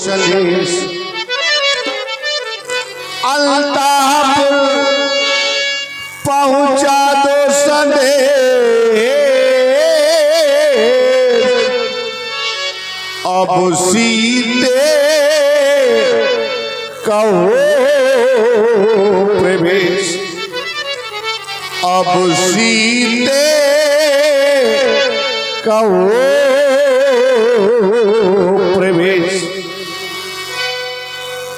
संदेश अल्तापुर पहुंचा दो संदेश अब सीते कहो प्रवेश अब सीते कहो प्रवेश।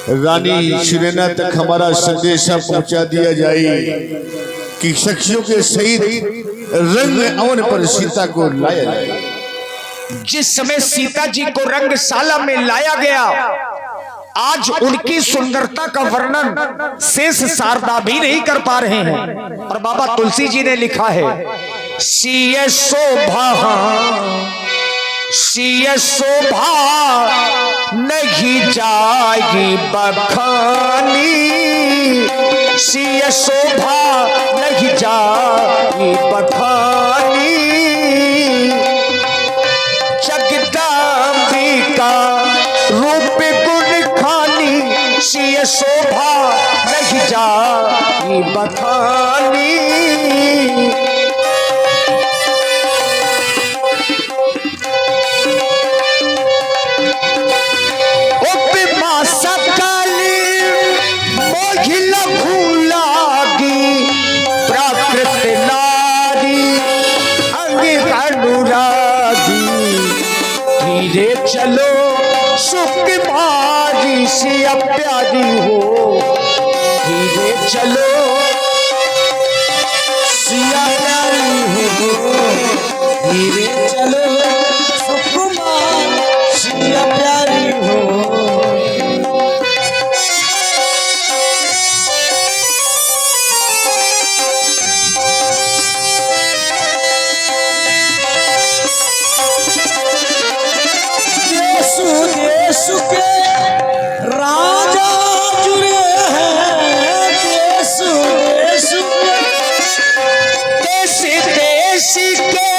रानी सुनैना तक हमारा संदेशा पहुंचा दिया जाए कि शख्सियों के सहित रंग अवन पर सीता को लाया जाए। जिस समय सीता जी को रंगशाला में लाया गया, आज उनकी सुंदरता का वर्णन शेष शारदा भी नहीं कर पा रहे हैं। और बाबा तुलसी जी ने लिखा है, सीय शोभा नहीं जाएगी बखानी, सीय शोभा नहीं जाएगी बखानी, जगदम्बिका रूप गुण खानी, सीय शोभा नहीं जाएगी बखानी। चलो सुख भारी सिया प्यारी हो, धीरे चलो सिया प्यारी हो, धीरे चलो सुख भारी सिया प्यारी हो। देश के राजा जुड़े हैं, देश के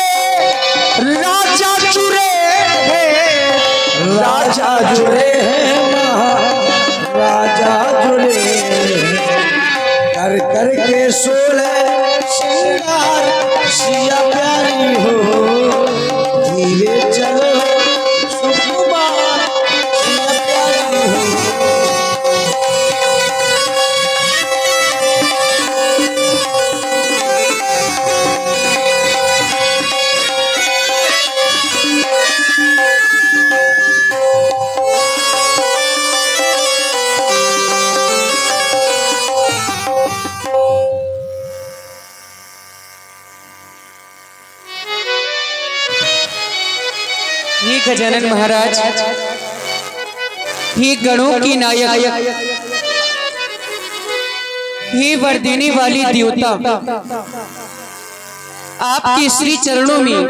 राजा जुड़े हैं, राजा जुड़े हैं, राजा जुड़े कर कर के सोले श्रृंगार सिया प्यारी हो, धीरे चलो गजानन महाराज, हे गणों की नायक, हे वर देने वाली देवता, आपके श्री चरणों में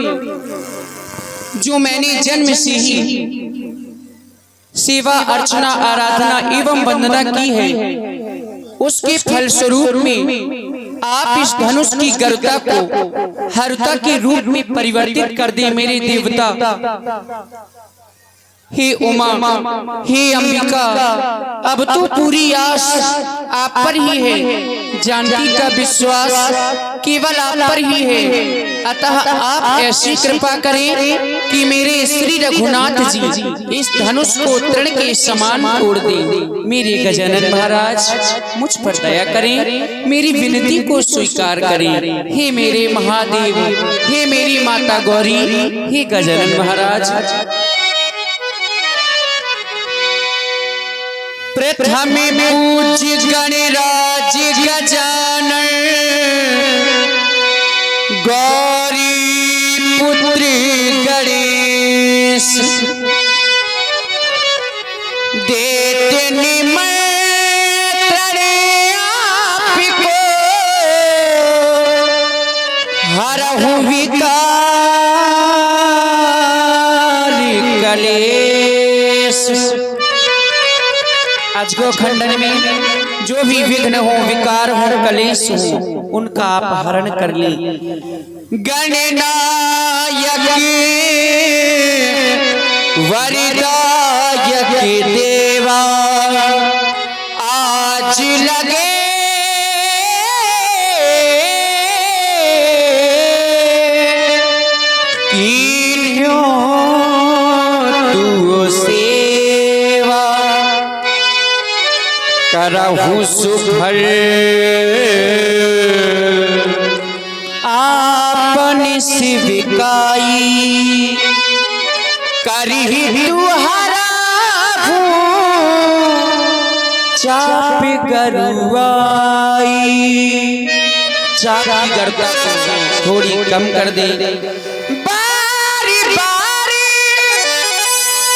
जो मैंने जन्म से ही सेवा अर्चना आराधना एवं वंदना की है, उसके फलस्वरूप में आप इस धनुष की गरुता को हरुता के रूप में परिवर्तित कर दे मेरे देवता। हे उमा, हे अंबिका, अब तो पूरी आस आप पर ही है, जानकी का विश्वास केवल आप पर ही है। अतः आप ऐसी कृपा करें कि मेरे श्री रघुनाथ जी इस धनुष को तृण के समान तोड़ दें। मेरे गजानन महाराज, मुझ पर दया करें, मेरी विनती को स्वीकार करें। हे मेरे महादेव, हे मेरी माता गौरी, हे गजानन महाराज, प्रथम पूज्य गणराज गजानन गौरी पुत्र गणेश, देते निमंत्रण आपको, हरहु विकार कलेश। आज को खंडन में जो भी विघ्न हो, विकार हो, कलेश हो, उनका आप हरण कर ले। गणनायक वरदायक के देवा आज लगे तू सेवा करहु सुभर आपन शिविकाई करही तुहरा चाप गरुआई। चाप की गर्दा थोड़ी कम कर दे। बारी बारी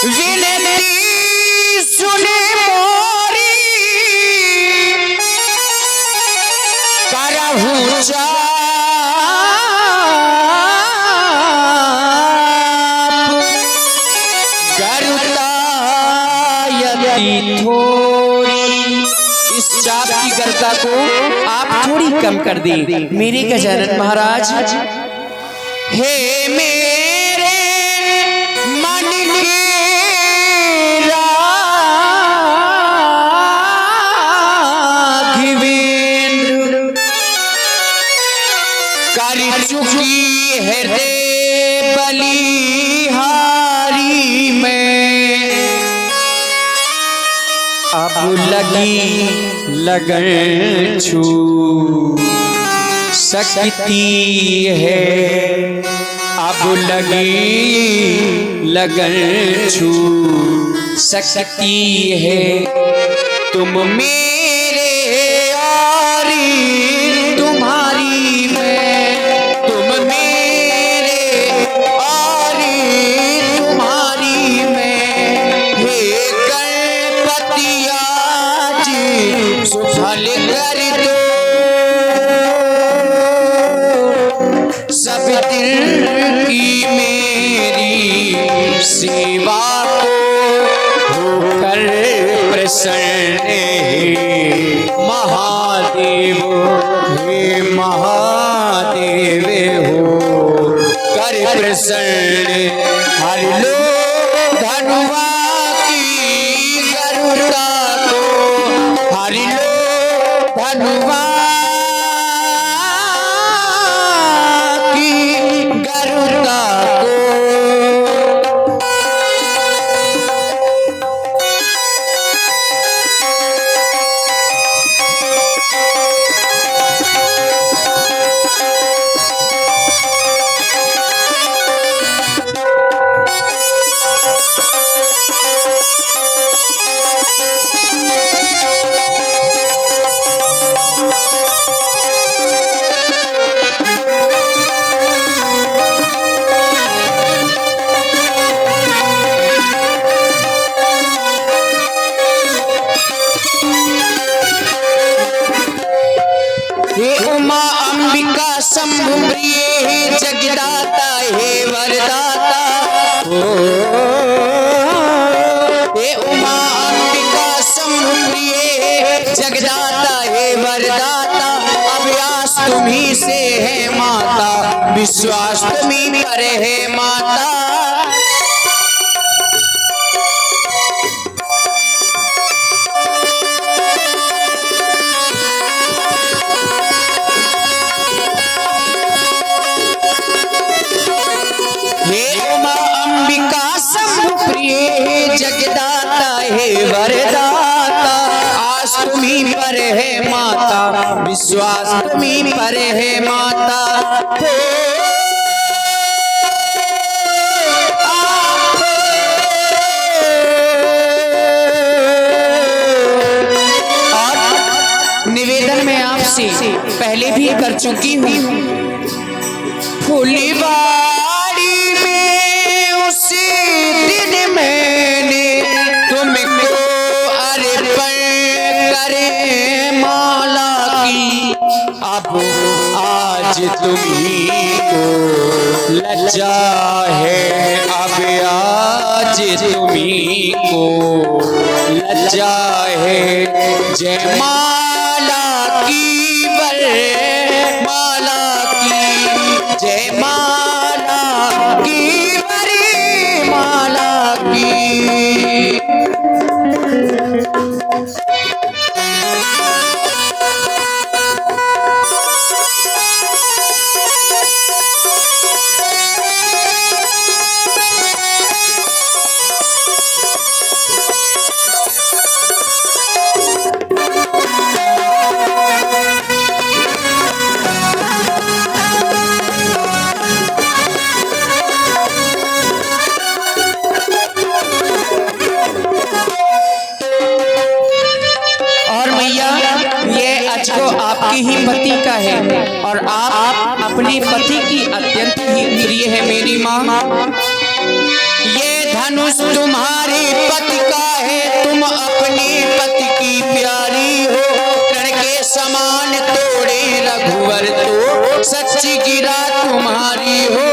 विनती सुने मोरी करहु थोड़ी इस चाप की गर्दा को आप थोड़ी कम कर दी मेरे गजानन महाराज। हे मेरे मन के राघवेंद्र कर चुकी है रे बलिहारी में अब लगी लगन छू सकती है। अब लगी लगन छू सकती है। तुम मेरे यारी तुम्हारी मैं तुम मेरे यारी तुम्हारी मैं। हे सुफल कर दो सब दिल की मेरी सेवा को होकर प्रसन्न महादेव। हे महादेव हो कर प्रसन्न हर लो धनुआ की गरुड़ा हरि लो धनुआ की गरुड़ा को। शंभु प्रिय जगदाता हे वरदाता हे उमा अंबिका शंभु प्रिय जगदाता हे वरदाता। अभ्यास तुम्ही से है माता विश्वास तुम्ही पर है माता। जगदाता हे वरदाता आस तुम्ही पर है माता विश्वास तुम्ही पर है माता। और निवेदन में आपसे पहले भी कर चुकी हूँ। फूलवाड़ी में उसी दिन मैंने तुमको अर्पण करे माला की। अब आज तुम्ही को लज्जा है अब आज तुम्ही को लज्जा है। जय माला की वर माला की जय माला की वरी माला की। आपके ही पति का है और आप अपने पति की अत्यंत ही प्रिय है मेरी माँ। ये धनुष तुम्हारे पति का है, तुम अपने पति की प्यारी हो। रण के समान तोड़े रघुवर तो सच्ची गिरा तुम्हारी हो।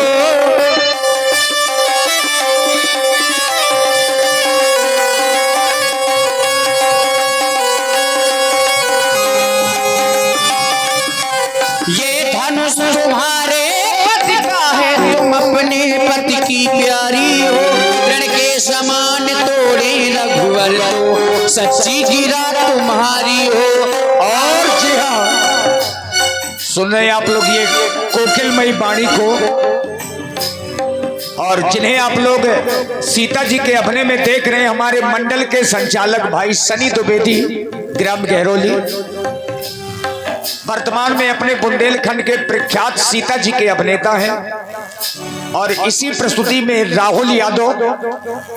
ये धनुष तुम्हारे पति का है, तुम अपने पति की प्यारी हो। रण के समान तोड़े रघुवर तो सच्ची गिरा तुम्हारी हो। और जी हाँ, सुन रहे हैं आप लोग ये कोकिलमयी वाणी को, और जिन्हें आप लोग सीता जी के अभिनय में देख रहे हैं, हमारे मंडल के संचालक भाई सनी द्विवेदी, ग्राम गहरोली, वर्तमान में अपने बुंदेलखंड के प्रख्यात सीता जी के अभिनेता हैं। और इसी प्रस्तुति में राहुल यादव,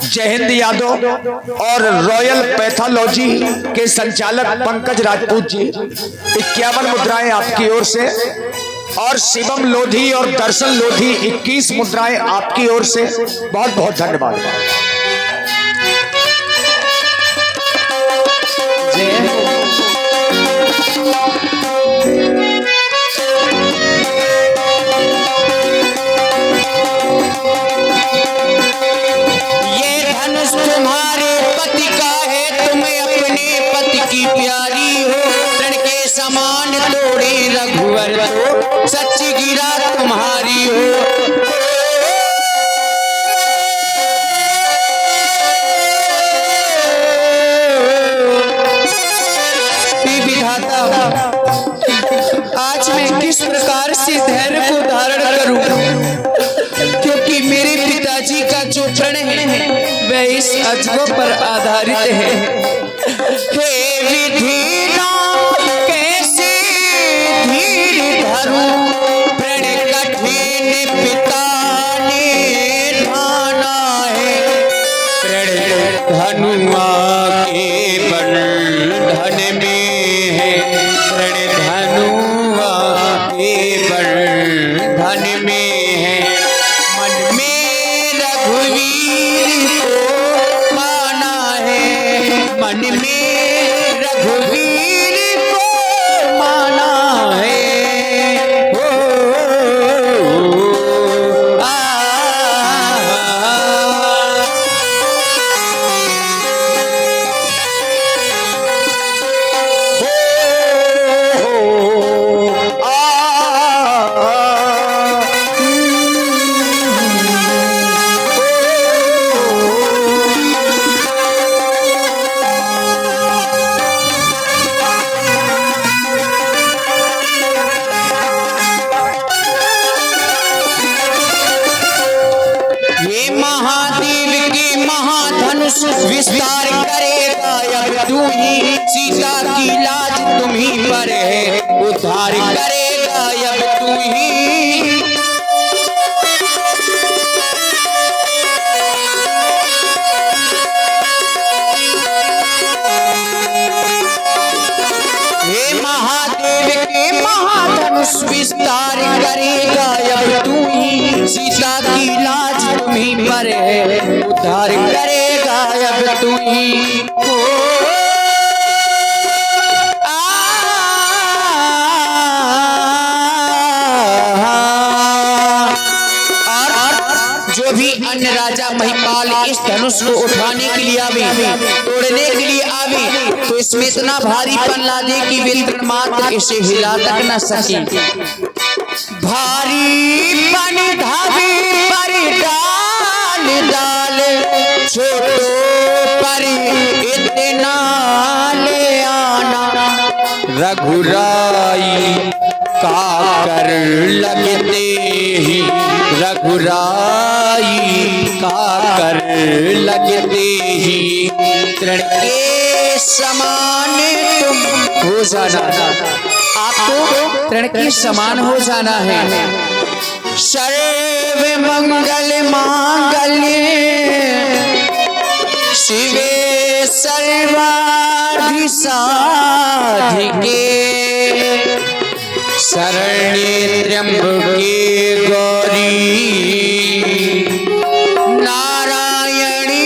जयहिंद यादव और रॉयल पैथोलॉजी के संचालक पंकज राजपूत जी 51 मुद्राएं आपकी ओर से, और शिवम लोधी और दर्शन लोधी 21 मुद्राएं आपकी ओर से। बहुत बहुत धन्यवाद। ये धनुष तुम्हारे पति का है, तुम अपने पति की प्यारी हो। रण के समान तोड़े रघुवर तो सच्ची गिरा तुम्हारी हो। विधाता, आज मैं किस प्रकार से धैर्य को धारण करूं, क्योंकि मेरे पिताजी का जो प्रण है वह इस अजब पर आधारित है। हे विधिना कैसे धीर धरूं, प्रण कठिन पिता ने ठाना है। प्रण धनुआ के बंधन में है, प्रण धनुआ के बंधन में है। मन में रघुवीर को माना है, मन में रघुवीर को माना है। हो आ ये महादेव के महाधनुष विस्तार करेगा अब तू ही। सीता की लाज तुम्ही पर है, उद्धार करेगा अब तू ही। हे महादेव के महाधनुष विस्तार करेगा अब तू ही। सीता की लाज तुम्ही पर है, उद्धार करेगा अब तू ही। और जो भी अन्य राजा महिपाल इस धनुष को उठाने के लिए आवे, तोड़ने के लिए आवे, तो इसमें इतना भारीपन ला दे कि वे मात्र इसे हिला तक न सके। भारीपन धावे पर डाल डाल, छोटो पर इतना ले आना। रघुराई का कर लगते ही, रघुराई का कर लगते ही। तृण के समान तुम हो जाना, आपको तृण के समान हो जाना है। सर्व मंगल मांगल्य शिवे सर्वाधिसाधिके, की साधिके शरण्ये त्र्यंबके गौरी नारायणी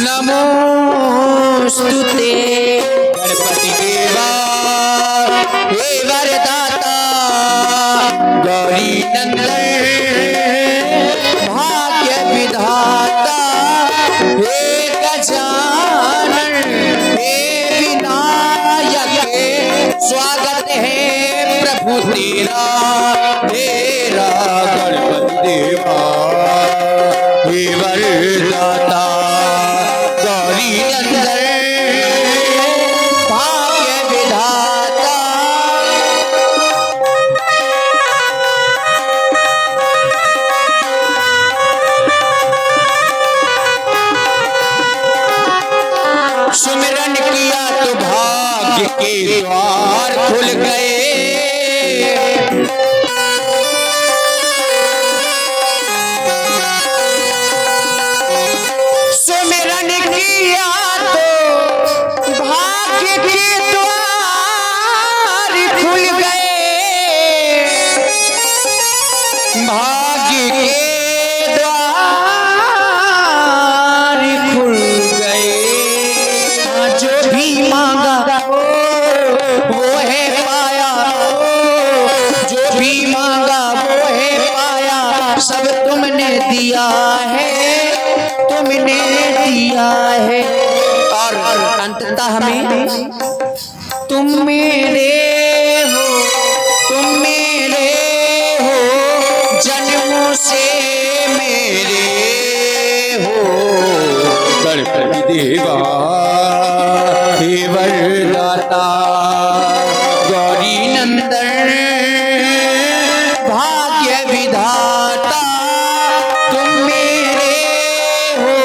नमोस्तुते। गणपति देवा हे वरदाता गौरी नंदन भाग्य विधाता हे गजानन हे विनायक स्वागत है प्रभु तेरा तेरा गणपति देवा हे वरदाता गौरी नंदन भाग्य विधाता। सुमिरन किया तो भाग्य के द्वार खुल गए। सुमिरन किया तो भाग्य के द्वार खुल गए। भाग्य के द्वार खुल गए। जो भी मांगा वो है पाया। जो भी मांगा वो है पाया। सब तुमने दिया है तुमने दिया है। और अंततः हमें तुम मेरे हो जन्मों से मेरे हो। गणपति देवा हे वरदाता गौरी नंदन भाग्य विधाता तुम मेरे हो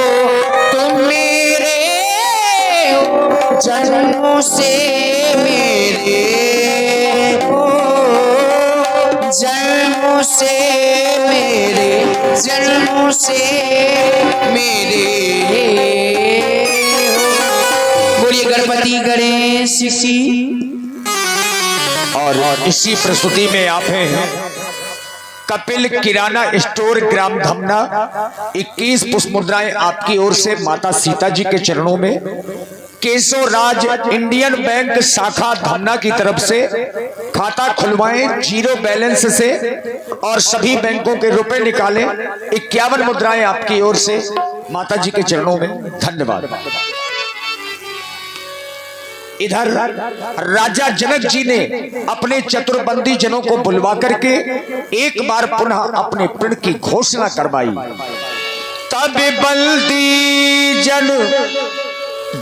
जन्मों से मेरे हो। जन्मों से मेरे हो। बोलिए गणपति गणेश की। और इसी प्रस्तुति में आप हैं कपिल किराना स्टोर ग्राम धमना। 21 पुष्प मुद्राएं आपकी ओर से माता सीता जी के चरणों में। केशव राज इंडियन बैंक शाखा धमना की तरफ से खाता खुलवाएं 0 बैलेंस से और सभी बैंकों के रुपए निकालें। 51 मुद्राएं आपकी ओर से माता जी के चरणों में। धन्यवाद। इधर राजा जनक जी ने अपने चतुर्बंदी जनों को बुलवा करके एक बार पुनः अपने प्रण की घोषणा करवाई। तब बंदी जन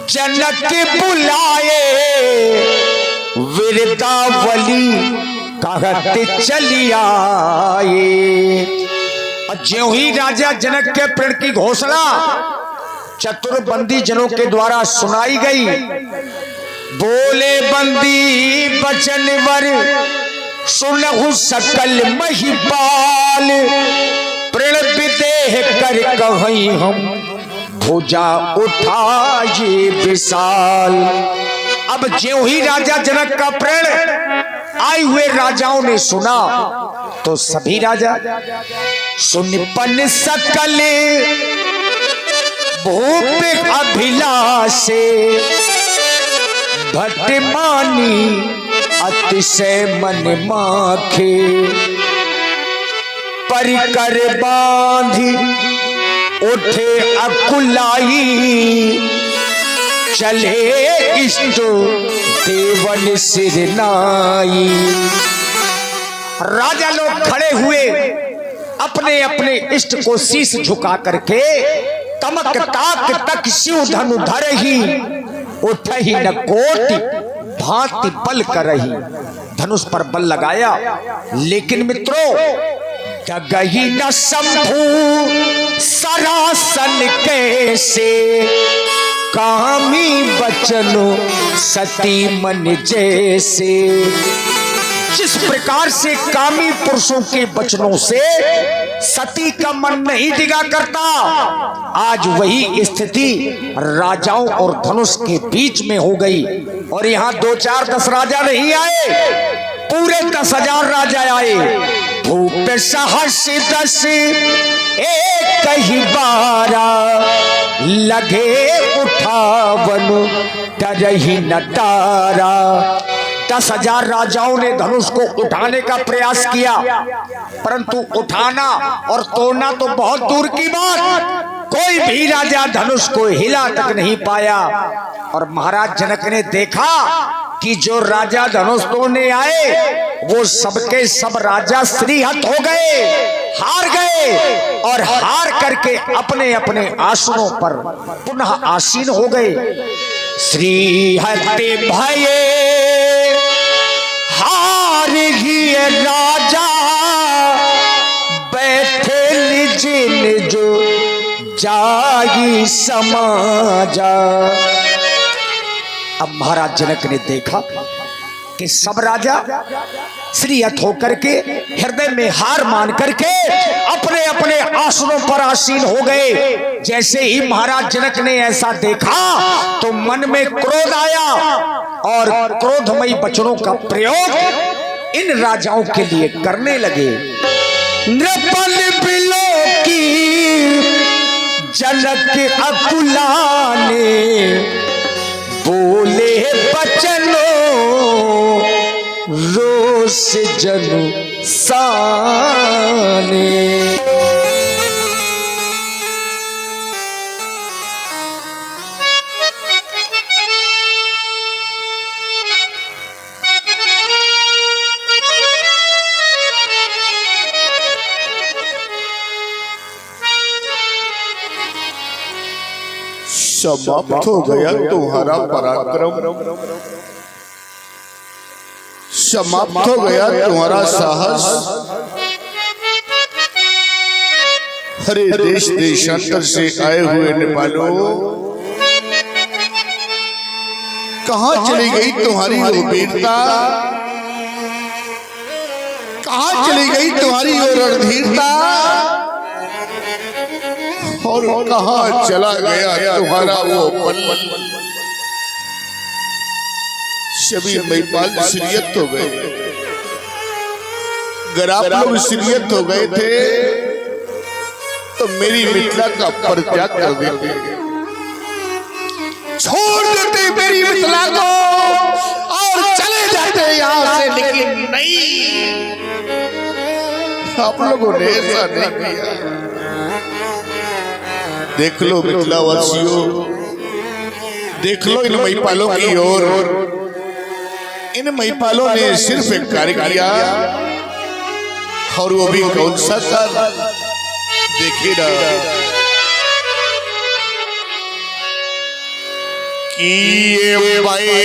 जनक बुलाए वीरतावली कहते चली आए। और ज्यों ही राजा जनक के प्रण की घोषणा चतुर्बंदी जनों के द्वारा सुनाई गई, बोले बंदी बचन वर सुनहु सकल महिपाल। प्रण विदेह कर कहीं हम भुजा उठाए विशाल। अब ज्यों ही राजा जनक का प्रण आए हुए राजाओं ने सुना तो सभी राजा सुनपन सकल भूप अभिलाषे भट्टमानी अतिशय मन माखे। परिकर बांधी उठे अकुलाई चले इष्ट देवन सिरनाई। राजा लोग खड़े हुए अपने अपने इष्ट को शीश झुका करके तमक ताक तक शिव धनु धरही उठही न कोटि भांति बल करही। धनुष पर बल लगाया लेकिन मित्रों जगही न शंभु सरासन कैसे। कामी बचनो सती मन जैसे। जिस प्रकार से कामी पुरुषों के वचनों से सती का मन नहीं दिगा करता, आज वही स्थिति राजाओं और धनुष के बीच में हो गई। और यहाँ 2 4 10 राजा नहीं आए, पूरे 10,000 राजा आए। भूप सहस 10 एक ही बारा, लगे उठावन डरहि न तारा। 10,000 राजाओं ने धनुष को उठाने का प्रयास किया, परंतु उठाना और तोड़ना तो बहुत दूर की बात, कोई भी राजा धनुष को हिला तक नहीं पाया। और महाराज जनक ने देखा कि जो राजा धनुष तोड़ने आए वो सबके सब राजा श्रीहत हो गए, हार गए, और हार करके अपने अपने आसनों पर पुनः आसीन हो गए। श्रीहत भये हार ही राजा, बैठे निज निज जागी समाजा। अब महाराज जनक ने देखा कि सब राजा श्रीहत होकर के हृदय में हार मान करके अपने अपने आसनों पर आसीन हो गए। जैसे ही महाराज जनक ने ऐसा देखा तो मन में क्रोध आया और क्रोधमयी वचनों का प्रयोग इन राजाओं के लिए करने लगे। नृपल बिलो की जनक अकुलाने, बोले बचनो रोष जनु साने। समाप्त हो गया तुम्हारा पराक्रम, समाप्त हो गया तुम्हारा साहस। हरे देश देशांतर से आए हुए नेपालों, कहां चली गई तुम्हारी वो वीरता, कहां चली गई तुम्हारी वो रणधीरता, और कहां चला गया तुम्हारा वो पल। शबीर महिपाल श्रीयत हो गए। अगर आप लोग श्रीयत हो गए थे तो मेरी मिथिला का परित्याग कर देते, छोड़ देते मेरी मिथिला को और चले जाते यहां से, लेकिन नहीं, आप लोगों ने ऐसा नहीं किया। देख लो मिथिला वासियों, देख लो इन महिपालों की ओर। इन महिपालों ने सिर्फ एक कार्य किया, और वो भी कौन सा था, देखिए ना, कि ये बैठे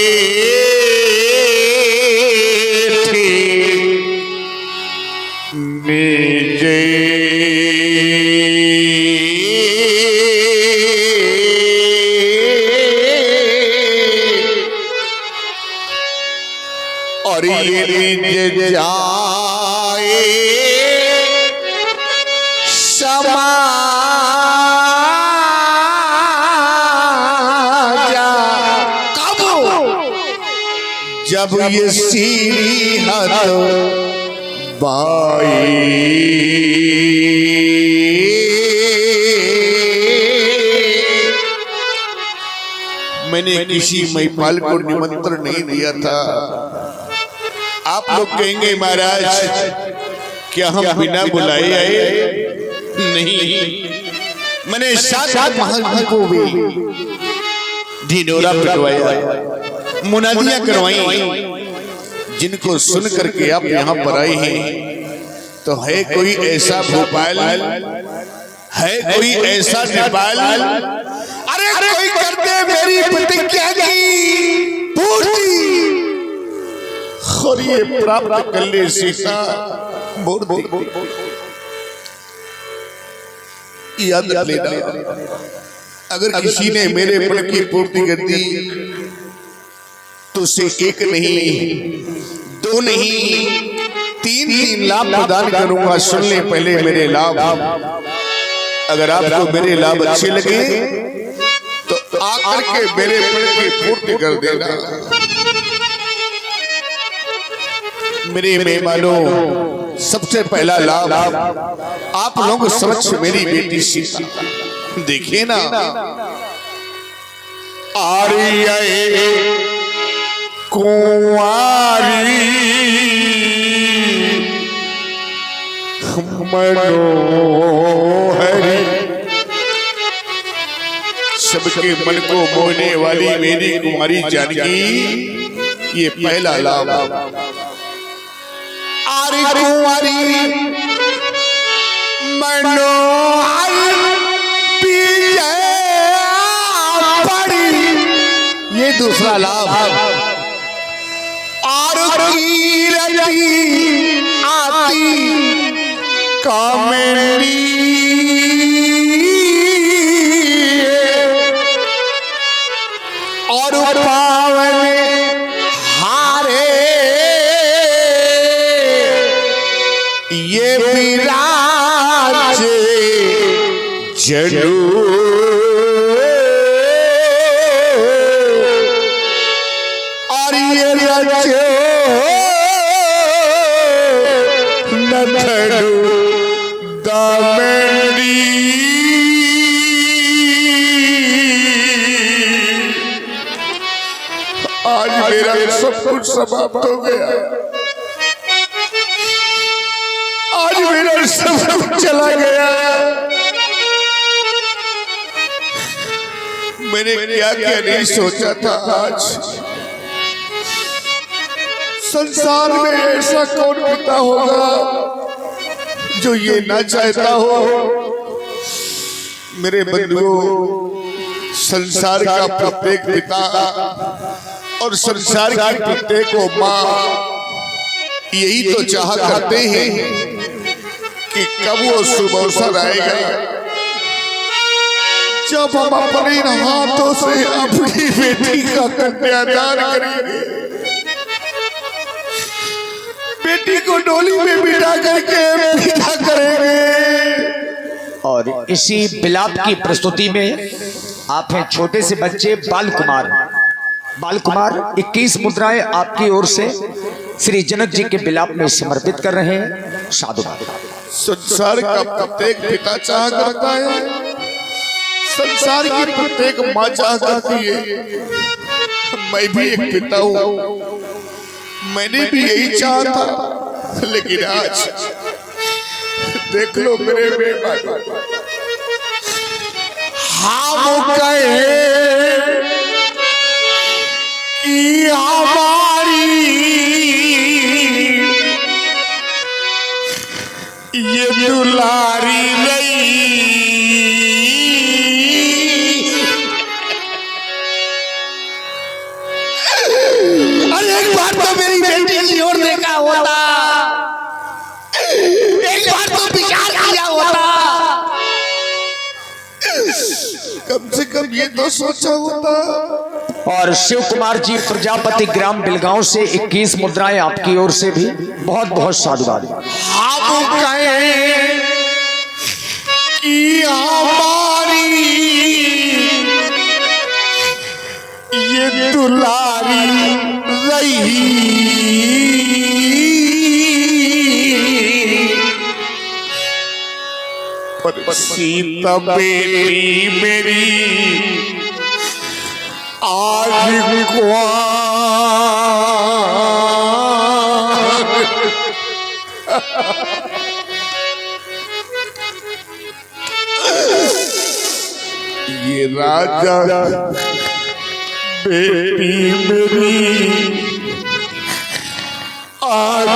और ये जाए समाजा, कब जब ये सीहत बाई। मैंने किसी महिपाल को निमंत्रण नहीं दिया था। आप लोग कहेंगे महाराज क्या हम बिना बुलाए आए? नहीं, मैंने सात महाराज को भी ढिंढोरा पिटवाया, मुनादियां करवाई, जिनको सुन करके आप यहाँ पर आए हैं। तो है कोई ऐसा भोपाल, है कोई ऐसा नेपाल, अरे कोई करते मेरी प्रतिज्ञा की पूर्ति और ये प्राप्त कर ले सीता मूर्ति। याद लेना, अगर किसी ने मेरे प्रण की पूर्ति कर दी तो उसे एक नहीं दो नहीं 3 लाभ प्रदान करूंगा। सुन ले पहले मेरे लाभ। अगर आपको मेरे लाभ अच्छे लगे तो आकर के मेरे पेड़ की पूर्ति कर देना। मेरे मेहमानों, सबसे पहला लाभ आप लोग समक्ष मेरी बेटी सीता देखिए ना। आर्य कुंवारी मनोहरी, सबके मन को मोहने वाली मेरी कुमारी जानकी, ये पहला लाभ। आर्य कुंवारी मनोहरी ये दूसरा लाभ। और कीरती आती कामेरी, और पावन हारे ये विराज जडू। आज मेरा सब कुछ समाप्त हो गया। आज मेरा सब कुछ चला गया। मैंने क्या क्या नहीं सोचा था। आज संसार में ऐसा कौन पिता होगा जो ये ना चाहता हो। मेरे बंधुओं, संसार का प्रत्येक पिता और संसार की प्रत्येक माँ यही तो चाह करते हैं कि कब वो शुभ अवसर आएगा जब हम अपने हाथों से अपनी बेटी का कन्यादान करेंगे, बेटी को डोली में बिठा करके विदा करेंगे। और इसी बिलाप की प्रस्तुति में आप हैं छोटे से बच्चे बाल कुमार। बाल कुमार 21 मुद्राएं आपकी ओर से श्री जनक जी के बिलाप में समर्पित कर रहे हैं। साधुवाद। संसार का प्रत्येक पिता चाह करता है, संसार की प्रत्येक माँ चाह करती है। मैं भी एक पिता हूँ, मैंने भी यही चाहा था। लेकिन आज देख लो मेरे बेटा, हम कहे कि हमारी ये दुलारी नहीं। अरे एक बार तो मेरी बेटी की ओर देखा होता, एक बार तो विचार किया होता, कम से कम ये तो सोचा होता। और शिव कुमार जी प्रजापति ग्राम बिलगांव से 21 मुद्राएं आपकी ओर से भी बहुत बहुत साधुवाद। हम कहें कि हमारी ये दुलारी रही, पर सीता बेटी मेरी आज ये राजा बेटी मेरी आज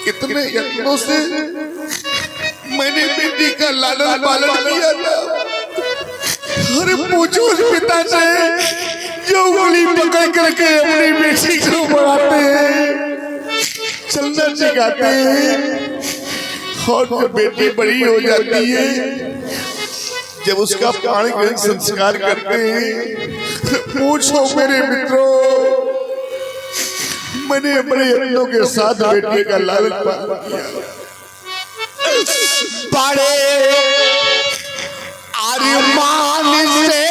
कितने यत्नों से मैंने बेटी का लालन पालन किया था। अरे पूछो उस पिता से जो गोली पकड़ करके अपनी बेटी को बढ़ाते हैं, चलना सिखाते हैं, और जब बेटी बड़ी हो जाती है जब उसका प्राण ग्रहण संस्कार करते हैं, पूछो मेरे मित्रों, मैंने अपने अपनों के साथ बेटे का लालन पालन किया। बड़े अरमान से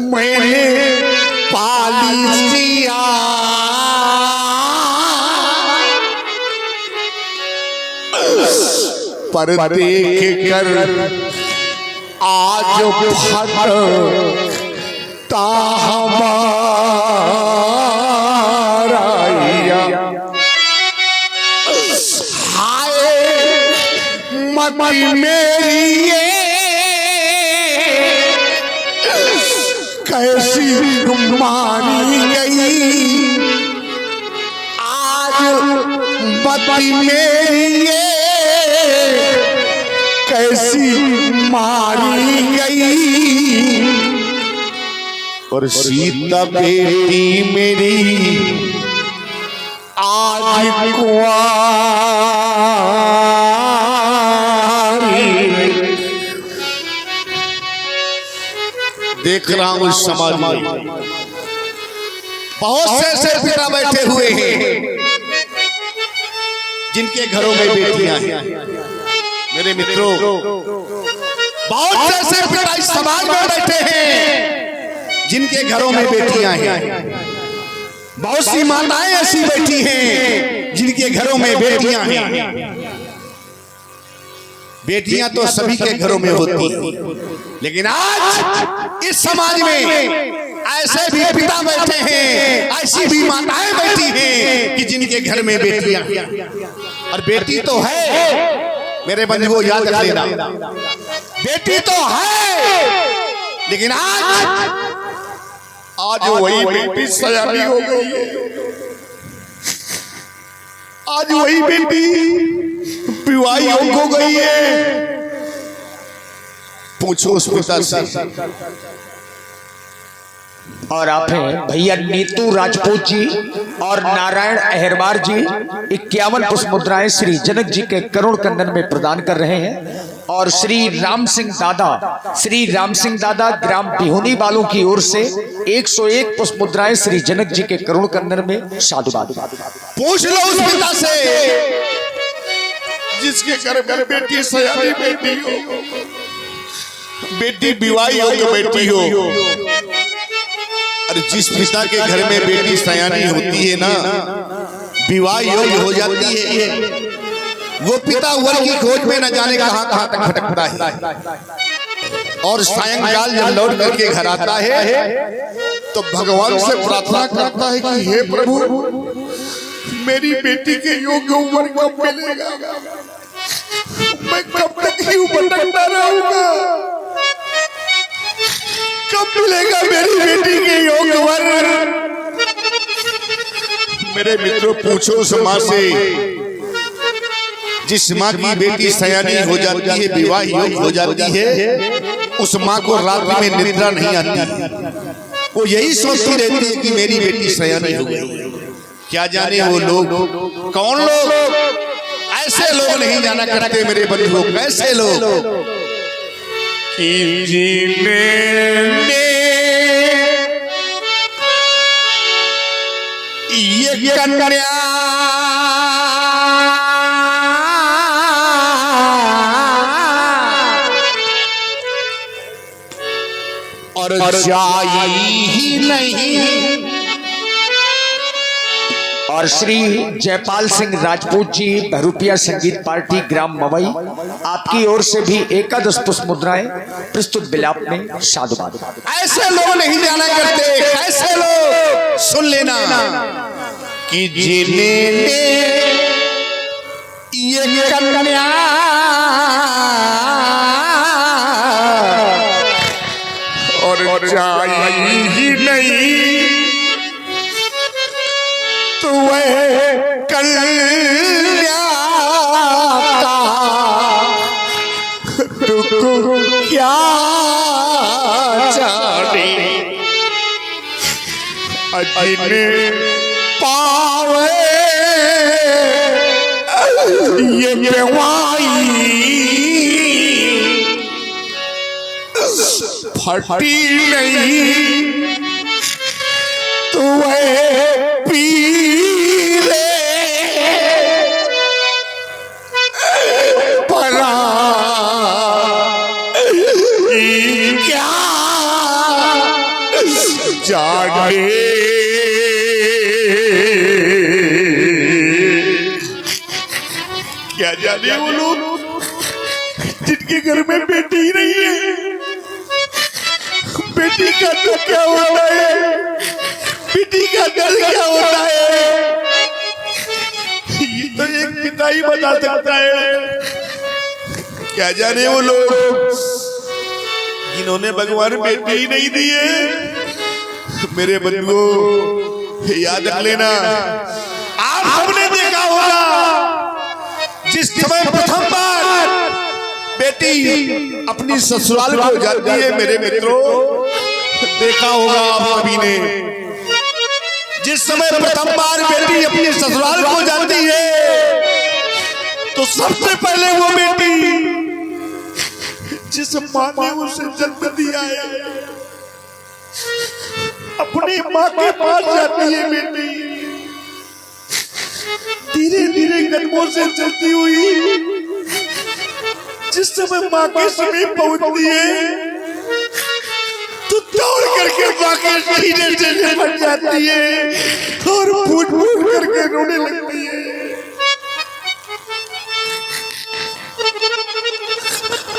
मैंने पाली सिया, पर देख कर आज फटता हमारा हाय मती मेरी ये कैसी मारी गई, आज मती मेरी ये कैसी मारी गई। और सीता बेटी मेरी आज कुंवारी। देख रहा हूं इस समाज में बहुत से ऐसे पिता बैठे हुए हैं जिनके घरों में बेटियां हैं। मेरे मित्रों, बहुत से ऐसे पिता इस समाज में बैठे हैं जिनके घरों में बेटियां हैं। बहुत सी माताएं ऐसी बैठी हैं जिनके घरों में बेटियां हैं। बेटियां तो सभी के घरों में होती हैं, लेकिन आज इस समाज में ऐसे भी पिता बैठे हैं, ऐसी भी माताएं बैठी हैं कि जिनके घर में बेटियां हैं। और बेटी तो है मेरे बंधुओं, याद रख लेना, बेटी तो है, लेकिन आज वही बेटी सयानी हो गई है। आज वही बेटी विवाह योग्य हो गई है। पूछो उस पिता से। और आप हैं भैया नीतू राजपूत जी और नारायण अहिरवार जी 51 पुष्प मुद्राएं श्री जनक जी के करुण कंदन में प्रदान कर रहे हैं। और श्री राम सिंह दादा ग्राम बिहुनी वालों की ओर से 101 पुष्प मुद्राएं श्री जनक जी के करुण कंदन में साधुवाद। पूछ लो उस पिता से जिसके घर में बेटी सयानी बेटी हो, बेटी विवाह योग्य बेटी हो। और जिस पिता के घर में बेटी सयानी होती है ना, विवाह योग्य हो जाती है, वो पिता वर की खोज में न जाने कहां कहां तक भटकता है। और सायंकाल जब लौट करके घर आता है तो भगवान से प्रार्थना करता है कि हे प्रभु, मेरी बेटी के योग्य उम्र कब मिलेगा, मैं कब तक यूं भटकता रहूंगा, कब मिलेगा मेरी बेटी के योग्य वर। मेरे मित्रों, पूछो उस माँ से जिस माँ की बेटी सयानी हो जाती है, विवाह योग्य हो जाती है, उस माँ को रात में निद्रा नहीं आती। वो यही सोचती रहती है कि मेरी बेटी सयानी हो गई। क्या जाने वो लोग कौन लोग, ऐसे लोग नहीं जाना करते मेरे बंधुओं, कैसे लोग कि जिन्होंने ये कन्या और जाई ही नहीं। और श्री जयपाल सिंह राजपूत जी बहरूपिया संगीत पार्टी ग्राम मवई आपकी ओर से भी 11 पुष्प मुद्राएं प्रस्तुत बिलाप में साधुवाद। ऐसे लोग नहीं जाना करते, ऐसे लोग सुन लेना कि जिन्हें ये कन्या और जाई ही नहीं तो वह कन्या का दुख क्या जाने, जिन्हें पावे ये बेवाई फटी नहीं तो पीरे परा क्या जाने क्या जाने वो लोग जिनके घर में बेटी ही नहीं है। बेटी का तो क्या होता है, बेटी का दर्द क्या होता है, ये तो एक पिता ही बता सकता है। क्या जाने वो लोग जिन्होंने भगवान बेटी ही नहीं दी है। मेरे बंधुओं याद रख लेना, आप सबने देखा होगा जिस समय प्रथम बार बेटी अपनी ससुराल को जाती है, मेरे मित्रों देखा होगा आप सभी ने, जिस समय प्रथम बार बेटी अपनी ससुराल को जाती है तो सबसे पहले वो बेटी जिस माँ ने उसे जन्म दिया है अपनी माँ के पास जाती है। बेटी धीरे धीरे कदमों से चलती हुई जिस समय माँ के समीप पहुंचती है तो दौड़ करके माँ के सीने से निपट जाती है और फूट फूट करके रोने लगती है।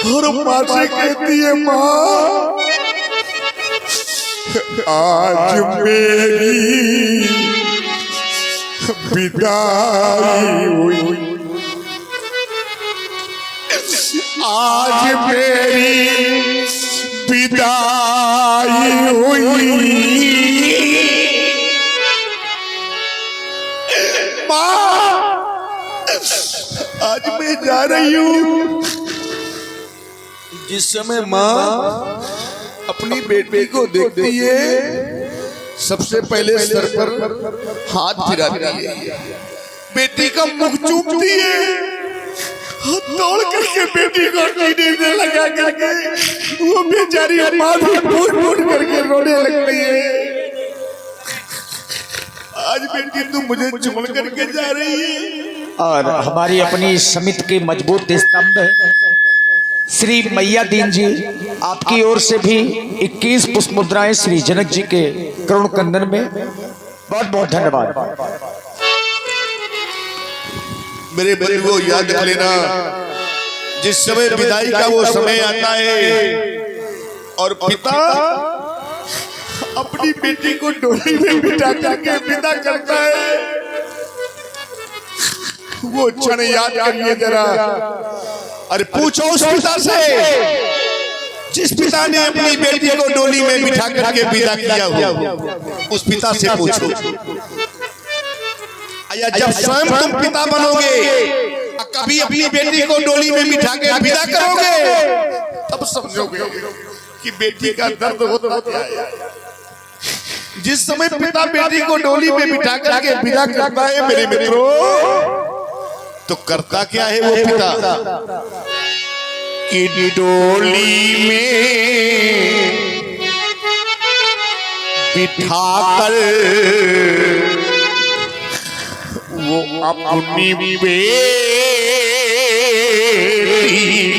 और माँ से कहती है, माँ आज मेरी विदाई हुई, आज मेरी विदाई हुई। माँ आज मैं जा रही हूँ। जिस समय माँ अपनी बेटी को देखती है सबसे पहले सर पर हाथ फिराती है, बेटी का मुख चूमती है, दौड़ करके बेटी को सीने में लगा करके वो बेचारी माँ भी फूट फूट करके रोने लगती है। आज बेटी तुम मुझे छोड़ करके जा रही है। और हमारी अपनी समिति के मजबूत स्तंभ श्री मैया दीन जी, आपकी ओर से भी 21 पुष्प मुद्राएं श्री जनक जी के करुण कंदन में। बहुत बहुत धन्यवाद। मेरे बंधु को याद रख लेना, जिस समय विदाई का वो समय आता है और पिता अपनी बेटी को डोली में बिठा करके विदा करता है, वो क्षण याद करिए जरा। अरे पूछो उस पिता से जिस पिता ने अपनी बेटी को डोली में बिठा करके विदा किया हो, उस पिता से पूछो। या जब स्वयं तुम पिता बनोगे कभी अपनी बेटी को डोली में बिठा के विदा करोगे तब समझोगे कि बेटी का दर्द होता क्या है। जिस समय पिता बेटी को डोली में बिठा करके विदा करता है मेरे मित्रों, तो करता क्या है वो पिता कि डोली में बिठाकर वो अपनी बेटी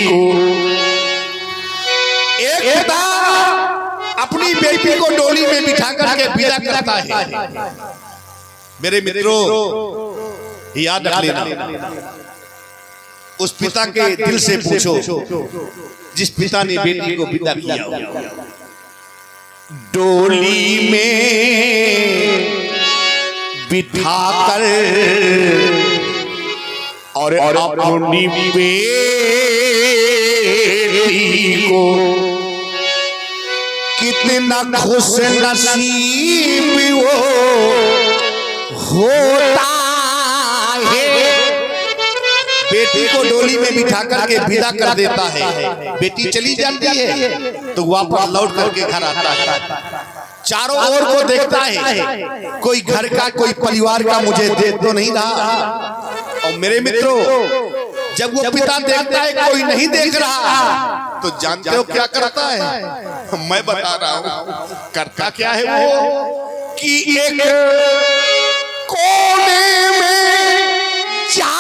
को, एक पिता अपनी बेटी को डोली में बिठा करके विदा करता है। मेरे मित्रों याद रख लेना, उस पिता के दिल से पूछो जिस पिता ने बेटी को विदा किया हो। डोली में बिठाकर और अपनी बेटी को कितना खुश नसीब वो होता है। बेटी को डोली में बिठा करके विदा कर देता है, बेटी चली जाती है तो वापस लौट करके घर आता है, चारों ओर को देखता है, कोई घर का कोई परिवार का मुझे देख तो नहीं रहा, और मेरे मित्रों, जब वो पिता देखता है कोई नहीं देख रहा, तो जानते हो क्या करता है? मैं बता रहा हूं करता क्या है वो, कि एक कोने में जा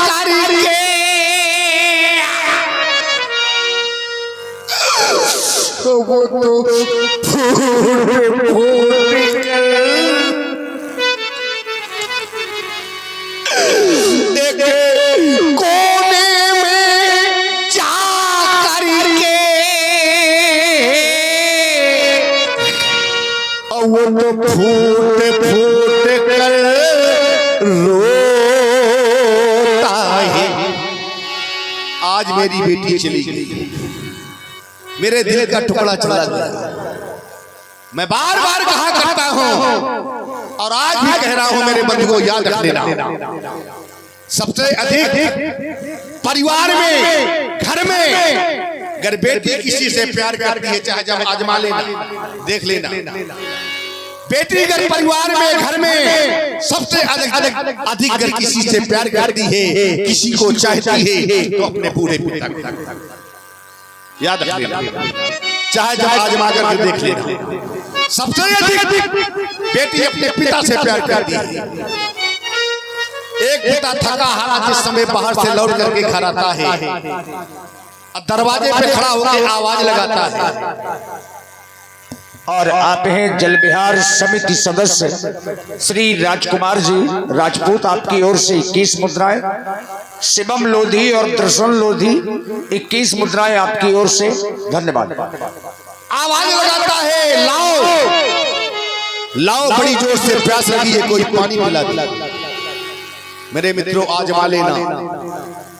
करके वो तो कोने में जा करके और वो तो फूट फूट कर रोता है। आज मेरी बेटी चली गई, मेरे दिल का टुकड़ा चला गया। मैं बार बार कहा करता हूं और आज भी कह रहा हूं, मेरे बंधु को याद रख लेना, सबसे अधिक परिवार में, घर में अगर बेटी किसी से प्यार करती है, चाहे जब आजमा लेना, देख लेना, बेटी अगर परिवार में, घर में सबसे अधिक अगर किसी से प्यार करती है, किसी को चाहती है, तो अपने पूरे पिता को याद रख लेना, चाहे जब आजमा करके देख लेना। सबसे अधिक बेटी अपने पिता से प्यार करती है। एक पिता थका हारा जिस समय बाहर से लौट करके घर आता है, दरवाजे पे खड़ा होकर आवाज लगाता है। और आप हैं जल विहार समिति सदस्य श्री राजकुमार जी राजपूत, आपकी ओर से 21 मुद्राएं, शिवम लोधी और दर्शन लोधी 21 मुद्राएं आपकी ओर से, धन्यवाद। आवाज लगाता है, लाओ लाओ, बड़ी जोर से प्यास लगी है, कोई पानी पिला दे। मेरे मित्रों, आजमा लेना,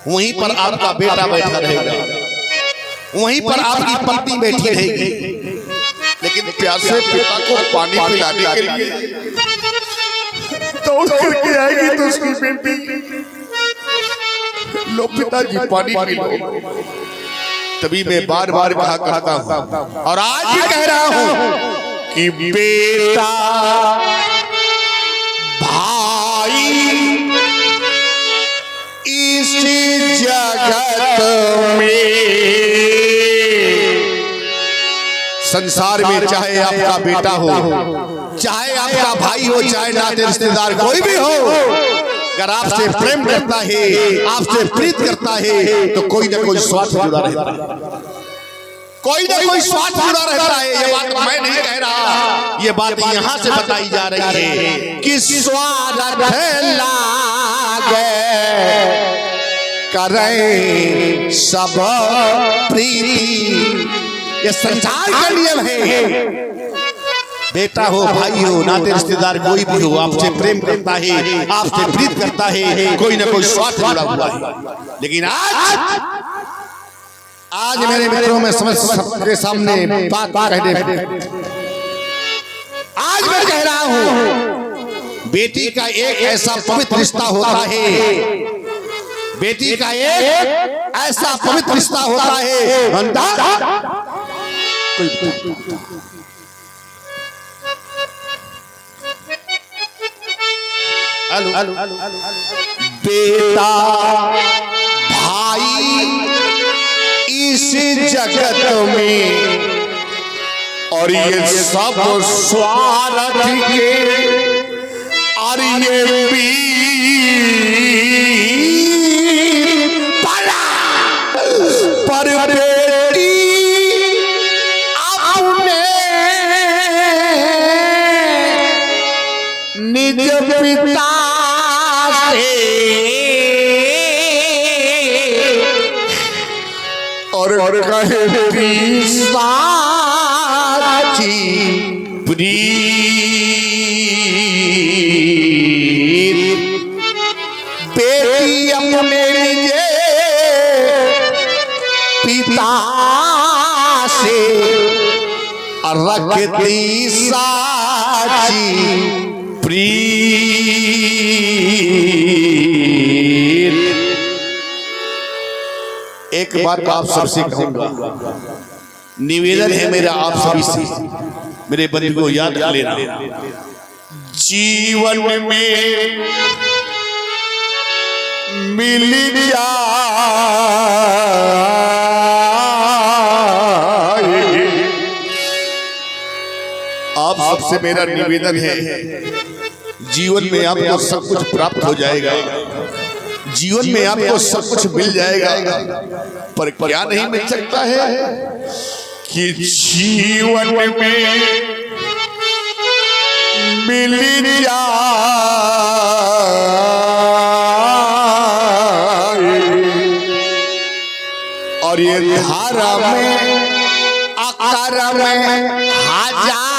वहीं पर आपका बेटा बैठा रहेगा, वहीं पर आपकी पत्नी बैठी रहेगी, लेकिन प्यासे पिता को पानी पिलाने के लिए दौड़ करके आएगी तो उसकी बेटी, लो पिताजी पानी पी लो। तभी मैं बार बार कहा करता हूं और आज भी कह रहा हूं कि बेटा भाई इस जगत में, संसार में चाहे आपका बेटा हो, चाहे आपका भाई हो, चाहे नाते रिश्तेदार कोई भी हो, अगर आपसे प्रेम करता है, आपसे प्रीत करता है, तो कोई ना कोई स्वार्थ जुड़ा रहता है, कोई ना कोई स्वार्थ जुड़ा रहता है। ये बात मैं नहीं कह रहा, ये बात यहाँ से बताई जा रही है कि स्वार्थ लागे करें सब प्रीति, ये संसार का नियम है। बेटा हो, भाई हो, नाते रिश्तेदार कोई भी हो, आपसे प्रेम करता है, आपसे प्रीत करता है, कोई ना कोई स्वार्थ जुड़ा हुआ है। लेकिन आज मेरे मित्रों में समझ सबके सामने बात कहने, आज मैं कह रहा हूं, बेटी का एक ऐसा पवित्र रिश्ता होता है, बेटी का एक ऐसा पवित्र रिश्ता होता है। बेटा भाई इस जगत में, और ये सब स्वार्थ के, और ये पर बेटी अपने निज पिता से और कहे साची प्रीत, बेटी अपने निजे पिता से रखती साची प्रीत। एक बात आप सबसे कहूंगा, निवेदन है मेरा आप सभी से, मेरे बंधु को याद कर लेना, जीवन में मिल जाए। आप सबसे मेरा निवेदन है, जीवन में आपको सब कुछ प्राप्त हो जाएगा, जीवन में आपको सब कुछ मिल जाएगा, पर क्या नहीं मिल सकता है कि जीवन में मिल जाए। और ये धारा में आकार में हजार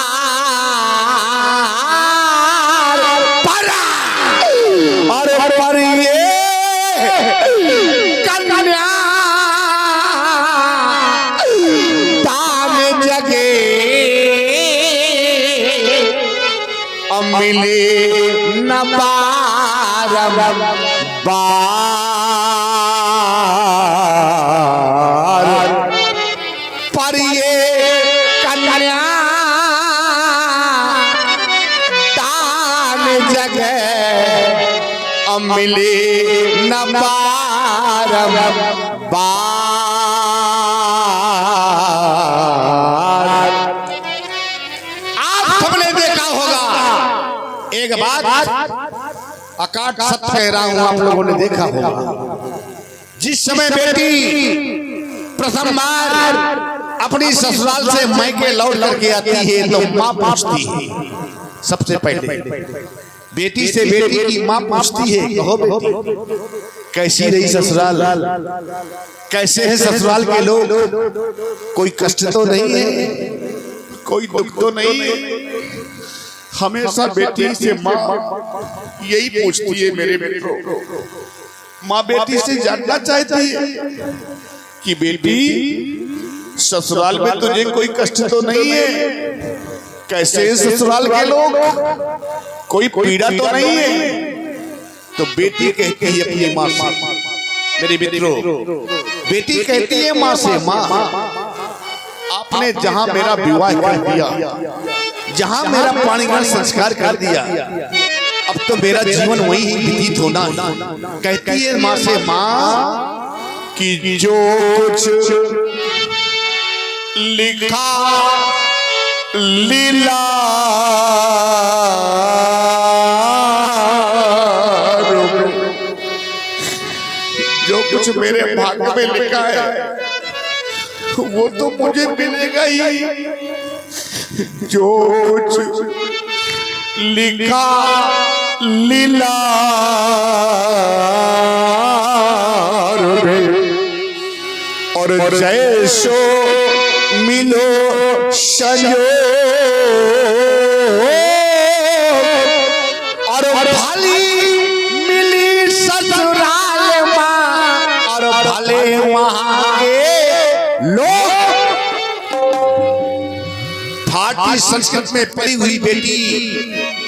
परा और पर ये कन्या ताम जगे मिले न बार पर ये कन्या ताम जगे मिले न बार आप सबने देखा होगा, एक बात अकाट सत्य कह रहा हूं, आप लोगों ने देखा होगा, जिस समय बेटी प्रथम बार अपनी ससुराल से मायके लौट करके आती है तो मां पूछती है, सबसे पहले बेटी से बेटी की मां पूछती है, कहो बेटी कैसी रही ससुराल, कैसे है ससुराल के लोग, कोई कष्ट तो नहीं है, कोई दुख तो नहीं है। हमेशा बेटी से माँ यही पूछती है मेरे मित्रों, माँ बेटी से जानना चाहती है कि बेटी ससुराल में तुझे कोई कष्ट तो नहीं है, कैसे है ससुराल के लोग, कोई पीड़ा तो नहीं है। तो बेटी कहती है अपनी माँ से, मेरे मित्रों बेटी कहती है माँ से, माँ आपने जहां मेरा विवाह कर दिया, जहां मेरा पाणिग्रहण संस्कार कर दिया, अब तो मेरा जीवन वही व्यतीत होना है। कहती है माँ से, माँ कि जो कुछ लिखा लीला जो कुछ मेरे भाग्य में लिखा है वो तो मुझे मिलेगा ही, जो कुछ लिखा लीला और जैसो मिलो संयोग और भली मिली ससुराल माँ और भले वहाँ के लोग। भारतीय संस्कृति में पड़ी हुई बेटी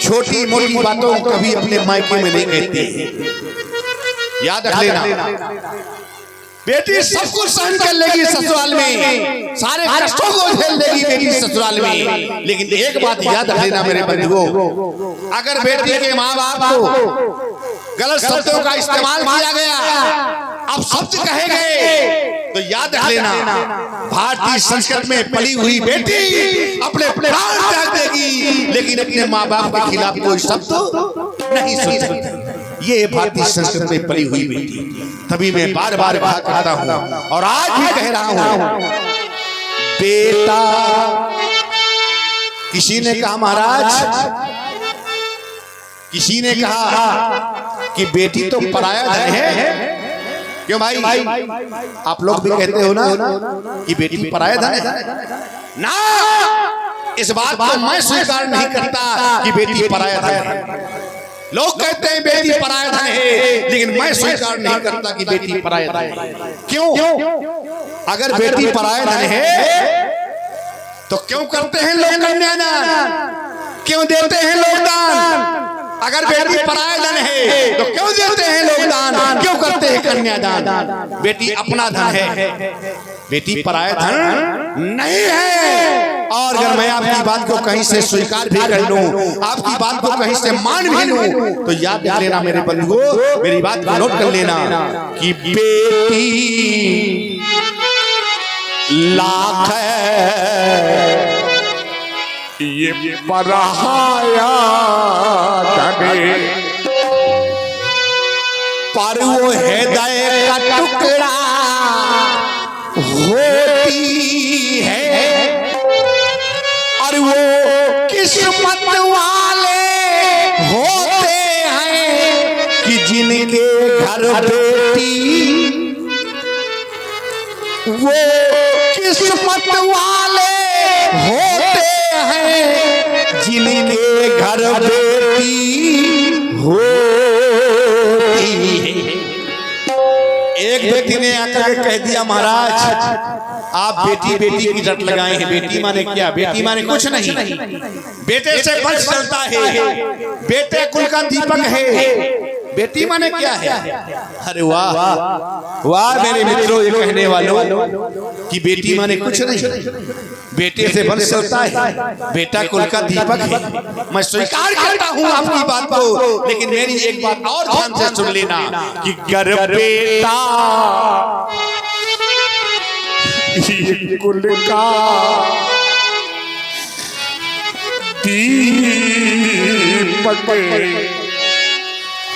छोटी मोटी बातों को कभी अपने मायके में नहीं कहती, याद रख लेना। बेटी सब कुछ सहन कर लेगी ससुराल में, सारे कष्टों को झेल लेगी बेटी ससुराल में, लेकिन एक बात याद रख लेना मेरे बंधुओं, अगर बेटी के माँ बाप को गलत शब्दों का इस्तेमाल किया गया, अब शब्द कहे गए, तो याद रख लेना भारतीय संस्कृति में पली हुई बेटी अपने प्राण त्याग देगी, लेकिन अपने माँ बाप के खिलाफ कोई शब्द नहीं सुन सकती। ये भारतीय संस्कृति में पली हुई बेटी। तभी मैं बार बार बात करता हूँ और आज भी कह रहा हूँ, बेटा किसी ने कहा महाराज, किसी ने कहा कि बेटी तो पराया धन है। क्यों भाई, आप लोग भी कहते हो ना कि बेटी पराया धन है ना? इस बात को मैं स्वीकार नहीं करता कि बेटी पराया धन है। लोग कहते हैं बेटी पराया धन है, लेकिन मैं स्वीकार नहीं करता कि बेटी पराया धन है। क्यों? अगर बेटी पराया धन है तो क्यों करते हैं लोग कन्यादान, क्यों देते हैं लोग दान? अगर बेटी पराया धन है तो क्यों देते हैं लोग दान, क्यों करते हैं कन्यादान? बेटी अपना धन है, बेटी पराया धन नहीं है। और अगर मैं आपकी बात को कहीं से स्वीकार भी कर लूं, आपकी बात को कहीं से मान भी लूं, तो याद रख लेना मेरे बंधुओं, मेरी बात को नोट कर लेना कि बेटी लाख ये पराया करे, पर वो हृदय का टुकड़ा होती है, और वो किस्मत वाले होते हैं कि जिनके घर बेटी, वो किस्मत वाले होते हैं जिनके घर बेटी होती है। एक व्यक्ति ने आकर के कह दिया, महाराज आप बेटी बेटी की रट लगाए हैं। बेटी माने क्या? बेटी माने कुछ नहीं, बेटे से वंश चलता है, बेटे कुल का दीपक है। बेटी माने क्या है? अरे वाह वाह मेरे मित्रों, ये कहने वालों कि बेटी माने कुछ नहीं, बेटे से वंश चलता है, बेटा कुल का दीपक है। मैं स्वीकार करता हूँ आपकी बात को, लेकिन मेरी एक बात और ध्यान से सुन लेना कि घर बेटा कुल का दीपक।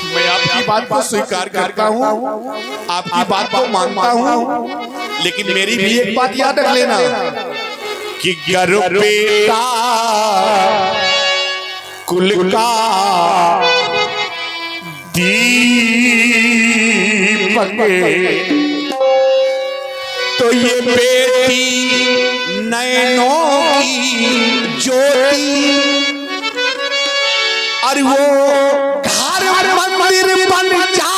मैं आपकी बात को स्वीकार करता हूँ, आपकी बात को मानता हूँ, लेकिन मेरी भी एक बात याद रख लेना कि घर बेटा कुल का दीपक, तो ये बेटी नैनों की ज्योति, और वो घर मंदिर बन जाता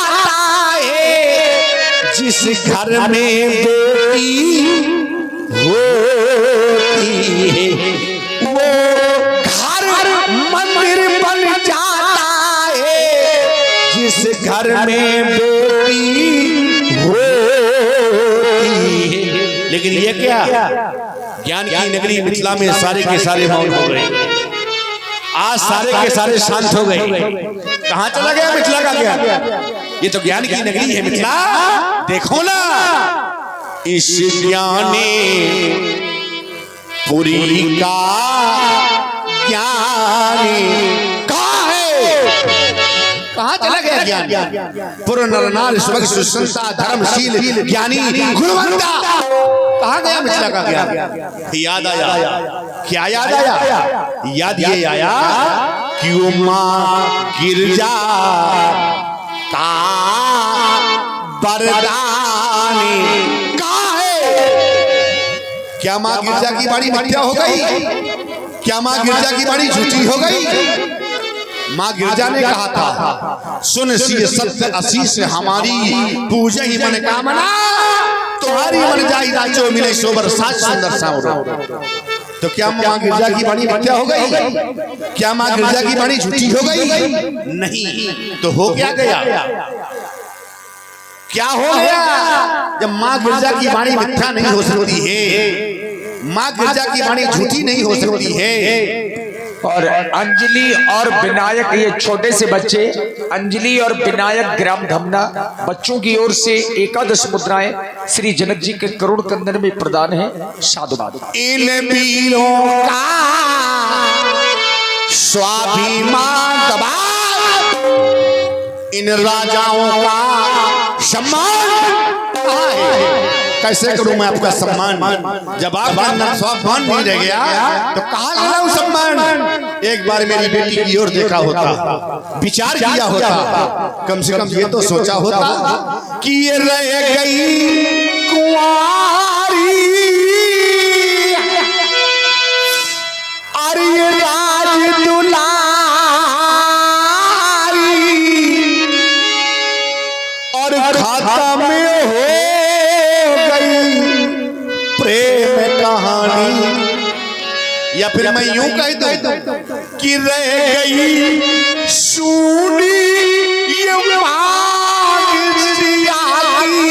है जिस घर में बेटी होती है। वो घर मंदिर बन जाता है जिस घर में बेटी होती है। लेकिन ये क्या, ज्ञान की नगरी मिथिला में सारे के सारे मौन हो गए, आज सारे के सारे शांत हो गए। कहां चला गया मिथिला का ज्ञान? ये तो ज्ञान की नगरी है मिथिला। देखो ना, इस ज्ञाने पुरी का ज्ञानी कहाँ है? कहां चला गया ज्ञान? पुर नर नारी सुभग सुसंता धर्मशील ज्ञानी गुणवंता, कहां गया मिथिला का ज्ञान? याद आया, क्या याद आया? याद ये आया कि वो मां गिरजा का बरदानी कहां है? क्या मां गिरजा की बाणी मिथ्या हो गई? क्या मां गिरजा की बाणी झूठी हो गई? मां गिरजा ने कहा था, सुन सी सत्य आशीष हमारी, पूजा ही मन कामना, तुम्हारी मन जाई राजो मिले सोबर साच सुंदर सावरा। तो क्या मां गिरजा की बाणी मिथ्या हो गई? क्या मां गिरजा की बाणी झूठी हो गई? नहीं। तो हो क्या गया? क्या हो गया? जब मां गिरजा की बाणी मिथ्या नहीं हो सकती है, मां गिरजा की बाणी झूठी नहीं हो सकती है, और अंजलि और विनायक, ये छोटे से बच्चे अंजलि और विनायक ग्राम धमना बच्चों की ओर से एकादश मुद्राएं श्री जनक जी के करुण कंदन में प्रदान है। साधुवाद। इन वीरों का स्वाभिमान दबा, इन राजाओं का सम्मान। कैसे करूं मैं आपका सम्मान? जब आपका स्वाभिमान नहीं रह गया तो कहां लाऊं सम्मान? एक बार मेरी बेटी की ओर देखा होता, विचार किया होता, कम से कम ये तो सोचा होता कि ये रह गई कुंवारी, और ये राज दुलारी, और खाता में हो प्रेम कहानी। या फिर मैं यूं कह दूं कि रह गई सूनी ये मांगिया की,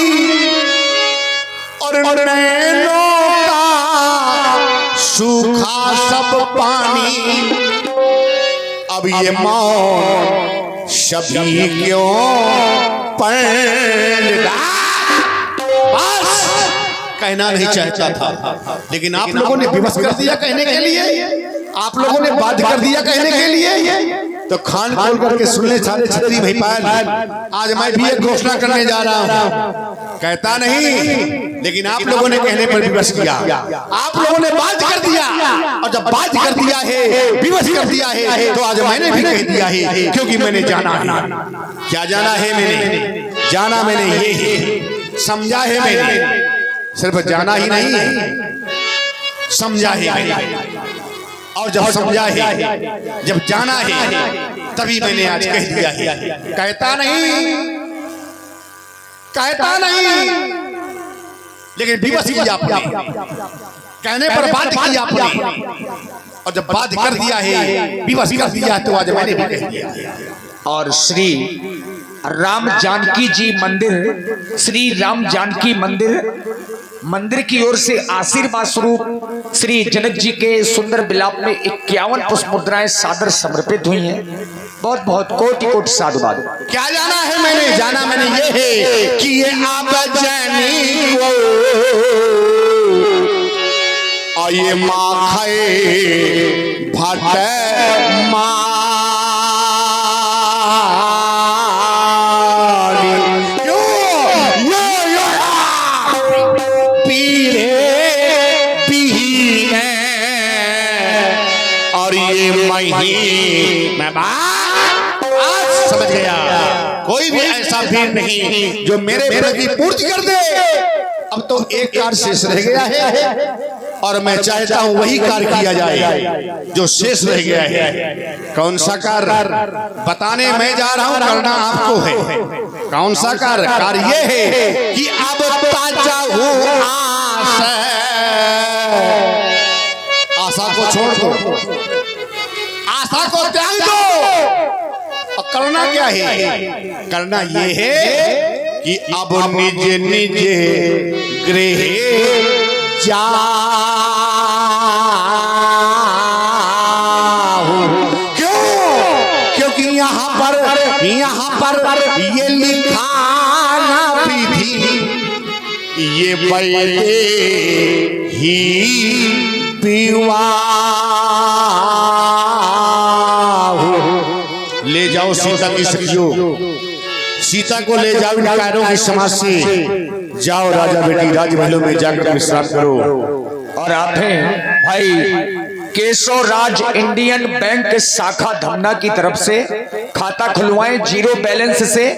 और नैनों का सूखा सब पानी, अब ये मौन सभी क्यों बस कहना नहीं चाहता था, लेकिन आप लोगों ने विवश कर दिया कहने के लिए, आप लोगों ने बाध्य कर दिया कहने के लिए। तो खान खोल करके सुन ले सारे छतरी भाई पायल, आज मैं भी एक घोषणा करने जा रहा हूं, कहता नहीं, लेकिन आप लोगों ने कहने पर विवश किया, आप लोगों ने बाध्य कर दिया, और जब बाध्य कर दिया है, विवश कर दिया है, तो आज मैंने भी कह दिया है, क्योंकि मैंने जाना है। क्या जाना है? मैंने जाना, मैंने ये समझा है, मैंने सिर्फ जाना ही नहीं समझा है, और जब समझा है, जब जाना है, तभी मैंने आज कह दिया है। कहता नहीं, लेकिन विवश किया आपने, कहने पर बाध्य किया आपने, और जब बाध्य कर दिया है, विवश कर दिया, तो आज मैंने भी कह दिया। और श्री राम जानकी जी मंदिर, श्री राम जानकी मंदिर की ओर से आशीर्वाद स्वरूप श्री जनक जी के सुंदर विलाप में 51 पुष्प मुद्राएं सादर समर्पित हुई हैं। बहुत बहुत कोटि कोटि साधुवाद। क्या जाना है? मैंने जाना, मैंने ये है कि ये आप जानी को और ये माखे भाटे मैं आज समझ गया, कोई भी ऐसा वीर नहीं जो मेरे व्रत की पूर्ति कर दे। अब तो एक कार्य शेष रह गया है, और मैं चाहता हूं वही कार्य किया जाए जो शेष रह गया है। कौन सा कार्य बताने मैं जा रहा हूं, करना आपको है। कौन सा कार्य? कार्य ये है कि अब ताजा हूं आशा को छोड़ दो, आशा को त्याग दो, और करना क्या है? करना ये है कि अब निज निज गृह जाओ। क्यों? क्योंकि यहाँ पर ये लिखा ना विधि, ये बैठे ही ले जाओ सीता की सखियों, सीता को ले जाओ इन कायरों की समाज से। जाओ राजा बेटी राजमहलों में जाकर विश्राम करो। और आप हैं भाई केशव राज इंडियन बैंक शाखा धमना की तरफ से खाता खुलवाएं 0 बैलेंस से।